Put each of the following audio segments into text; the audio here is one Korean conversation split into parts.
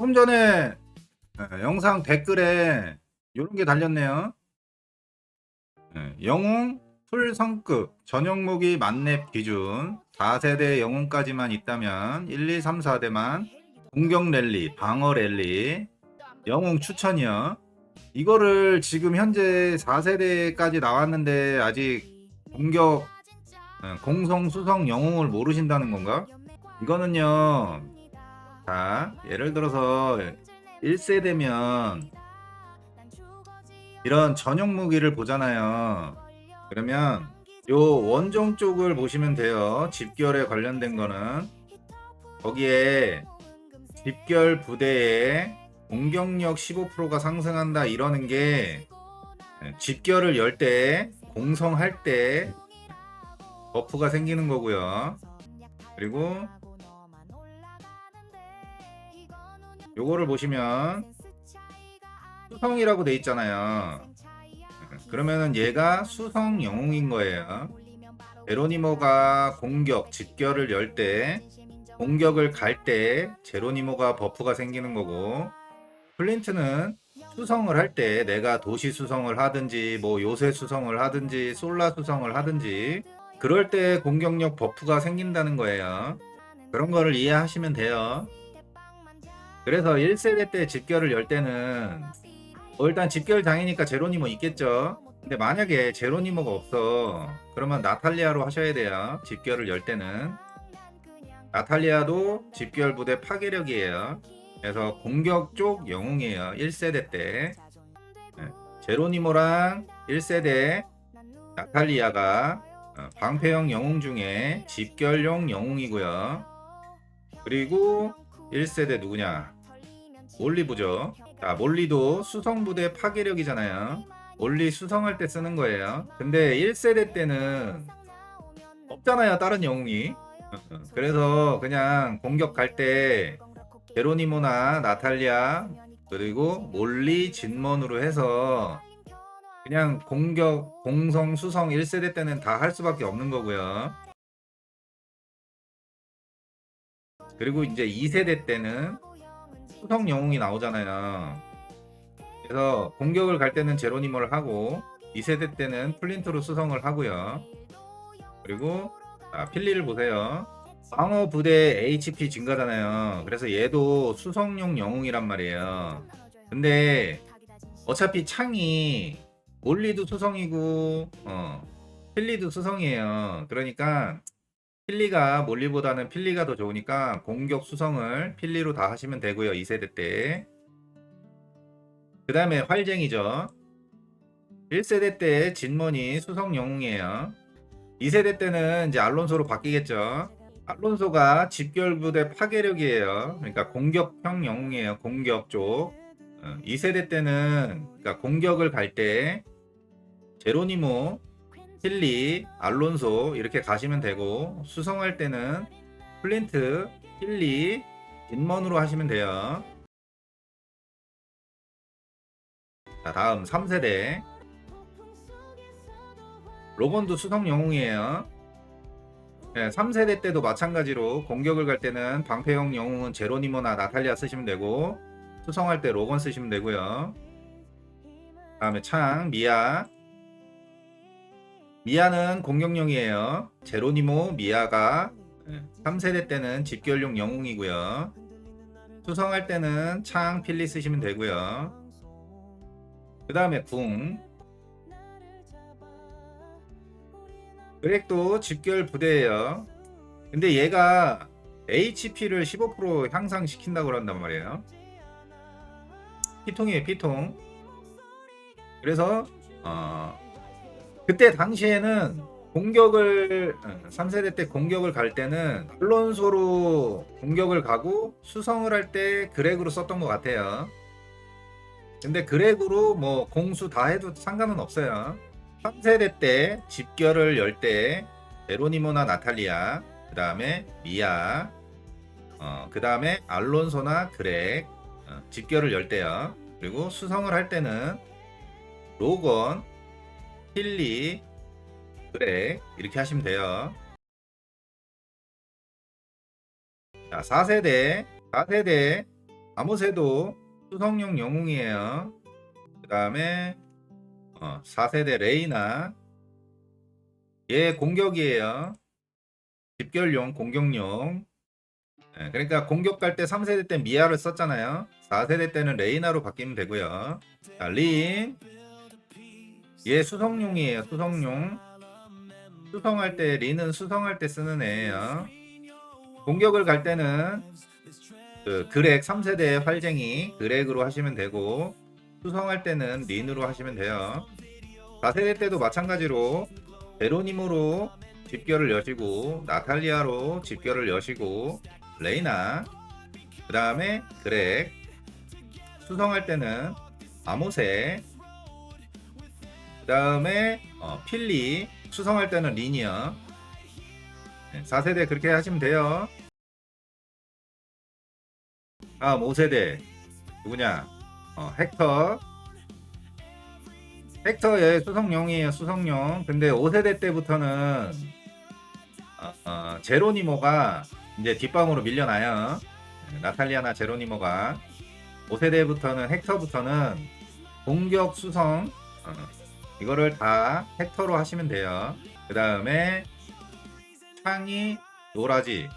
조금 전에 영상 댓글에 이런 게 달렸네요. 영웅 풀 성급 전용 무기 만렙 기준 4세대 영웅까지만 있다면 1, 2, 3, 4대만 공격 랠리, 방어 랠리, 영웅 추천이요. 이거를 지금 현재 4세대까지 나왔는데 아직 공격 공성 수성 영웅을 모르신다는 건가? 이거는요. 자, 예를 들어서 1세대면 이런 전용 무기를 보잖아요. 그러면 요 원종 쪽을 보시면 돼요. 집결에 관련된 거는 거기에 집결 부대에 공격력 15%가 상승한다 이러는 게 집결을 열 때 공성할 때 버프가 생기는 거고요. 그리고 요거를 보시면 수성이라고 돼 있잖아요. 그러면은 얘가 수성 영웅인 거예요. 제로니모가 공격, 집결을 열 때, 공격을 갈 때 제로니모가 버프가 생기는 거고, 플린트는 수성을 할 때 내가 도시 수성을 하든지 뭐 요새 수성을 하든지 솔라 수성을 하든지 그럴 때 공격력 버프가 생긴다는 거예요. 그런 거를 이해하시면 돼요. 그래서 1세대 때 집결을 열 때는 일단 집결 장이니까 제로니모 있겠죠. 근데 만약에 제로니모가 없어 그러면 나탈리아로 하셔야 돼요. 집결을 열 때는 나탈리아도 집결 부대 파괴력이에요. 그래서 공격 쪽 영웅이에요. 1세대 때 제로니모랑 1세대 나탈리아가 방패형 영웅 중에 집결용 영웅이고요. 그리고 1세대 누구냐? 몰리부죠. 자, 몰리도 수성부대 파괴력이잖아요. 몰리 수성할 때 쓰는 거예요. 근데 1세대 때는 없잖아요, 다른 영웅이. 그래서 그냥 공격 갈 때 제로니모나 나탈리아 그리고 몰리 진먼으로 해서 그냥 공격 공성 수성 1세대 때는 다 할 수밖에 없는 거고요. 그리고 이제 2세대 때는 수성 영웅이 나오잖아요. 그래서 공격을 갈 때는 제로니모를 하고 2세대 때는 플린트로 수성을 하고요. 그리고 필리를 보세요. 방어 부대 HP 증가잖아요. 그래서 얘도 수성용 영웅이란 말이에요. 근데 어차피 창이 몰리도 수성이고 필리도 수성이에요. 그러니까 필리가 몰리보다는 필리가 더 좋으니까 공격 수성을 필리로 다 하시면 되고요. 2세대 때. 그 다음에 활쟁이죠. 1세대 때 진먼이 수성 영웅이에요. 2세대 때는 이제 알론소로 바뀌겠죠. 알론소가 집결부대 파괴력이에요. 그러니까 공격형 영웅이에요. 공격 쪽. 2세대 때는 그러니까 공격을 갈 때 제로니모, 힐리, 알론소 이렇게 가시면 되고 수성할 때는 플린트, 힐리, 인먼으로 하시면 돼요. 자, 다음 3세대 로건도 수성 영웅이에요. 네, 3세대 때도 마찬가지로 공격을 갈 때는 방패형 영웅은 제로니모나 나탈리아 쓰시면 되고 수성할 때 로건 쓰시면 되고요. 다음에 창, 미아는 공격용이에요. 제로니모, 미아가 3세대 때는 집결용 영웅이고요. 수성할 때는 창, 필리 쓰시면 되고요. 그 다음에 그렉도 집결 부대예요. 근데 얘가 HP를 15% 향상시킨다고 그런단 말이에요. 피통이에요, 피통. 그래서 그때 당시에는 공격을 3세대 때 공격을 갈 때는 알론소로 공격을 가고 수성을 할 때 그렉으로 썼던 것 같아요. 근데 그렉으로 뭐 공수 다 해도 상관은 없어요. 3세대 때 집결을 열 때 제로니모나 나탈리아, 그 다음에 미아, 그 다음에 알론소나 그렉 집결을 열 때요. 그리고 수성을 할 때는 로건, 힐리, 그렉 이렇게 하시면 돼요. 자, 4세대 아모세도 수성용 영웅이에요. 그 다음에 4세대 레이나, 얘 공격이에요. 집결용, 공격용. 그러니까 공격 갈 때 3세대 때 미아를 썼잖아요. 4세대 때는 레이나로 바뀌면 되고요. 자, 린, 얘 수성용이에요. 수성용. 수성할 때, 린은 수성할 때 쓰는 애예요. 공격을 갈 때는 그 그렉 3세대 활쟁이 그렉으로 하시면 되고, 수성할 때는 린으로 하시면 돼요. 4세대 때도 마찬가지로 베로니모로 집결을 여시고, 나탈리아로 집결을 여시고, 레이나, 그 다음에 그렉, 수성할 때는 아모세, 그 다음에 필리, 수성할 때는 린이요. 4세대 그렇게 하시면 돼요. 다음 5세대 누구냐? 헥터. 헥터의 수성용이에요. 수성용. 근데 5세대 때부터는 제로니모가 이제 뒷방으로 밀려나요. 나탈리아나 제로니모가 5세대부터는 헥터부터는 공격 수성 이거를 다 헥터로 하시면 돼요. 그 다음에 창이 노라지.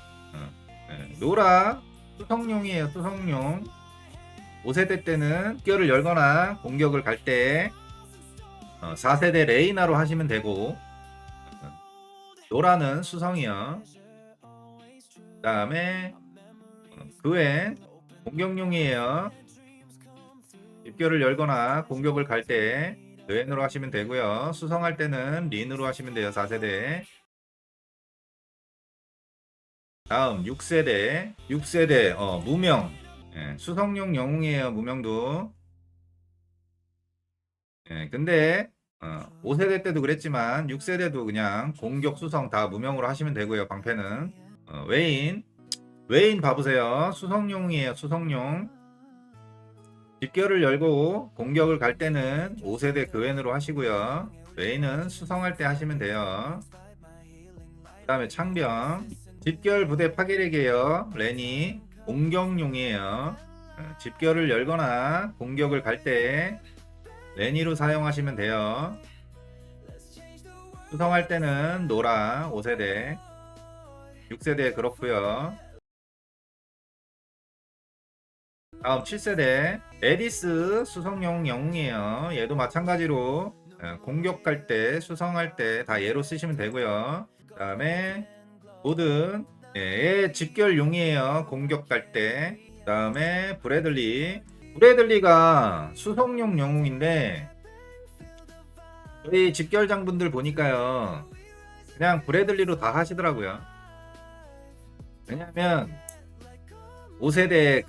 노라 수성용이에요. 수성용. 5세대 때는 뼈를 열거나 공격을 갈 때 4세대 레이나로 하시면 되고, 노라는 수성이요. 그 다음에 그웬 공격용이에요. 입결을 열거나 공격을 갈 때 그웬으로 하시면 되고요. 수성할 때는 린으로 하시면 돼요. 4세대. 다음 6세대. 6세대 무명. 수성용 영웅이에요. 무명도. 근데 5세대 때도 그랬지만 6세대도 그냥 공격 수성 다 무명으로 하시면 되고요. 방패는 웨인 봐보세요. 수성용이에요. 수성용. 집결을 열고 공격을 갈 때는 5세대 그웬으로 하시고요. 웨인은 수성할 때 하시면 돼요. 그 다음에 창병. 집결 부대 파괴력이에요. 레니 공격용이에요. 집결을 열거나 공격을 갈 때 레니로 사용하시면 돼요. 수성할 때는 노라 5세대, 6세대 그렇고요. 다음 7세대 에디스 수성용 영웅이에요. 얘도 마찬가지로 공격 갈 때, 수성할 때 다 얘로 쓰시면 되고요. 그 다음에 모든 얘 집결용이에요. 공격 갈 때. 그 다음에 브래들리가 수성용 영웅인데 저희 집결장분들 보니까요 그냥 브래들리로 다 하시더라고요. 왜냐면 5세대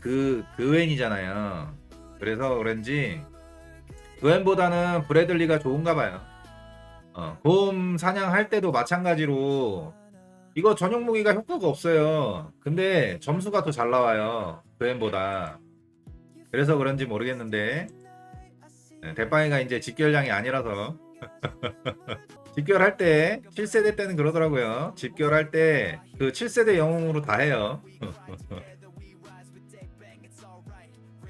그웬이잖아요. 그래서 그런지 그웬보다는 브래들리가 좋은가 봐요. 곰 사냥할 때도 마찬가지로 이거 전용 무기가 효과가 없어요. 근데 점수가 더 잘 나와요. 그웬보다. 그래서 그런지 모르겠는데 대빵이가 이제 집결량이 아니라서 집결할 때 7세대 때는 그러더라고요. 집결할 때 그 7세대 영웅으로 다 해요.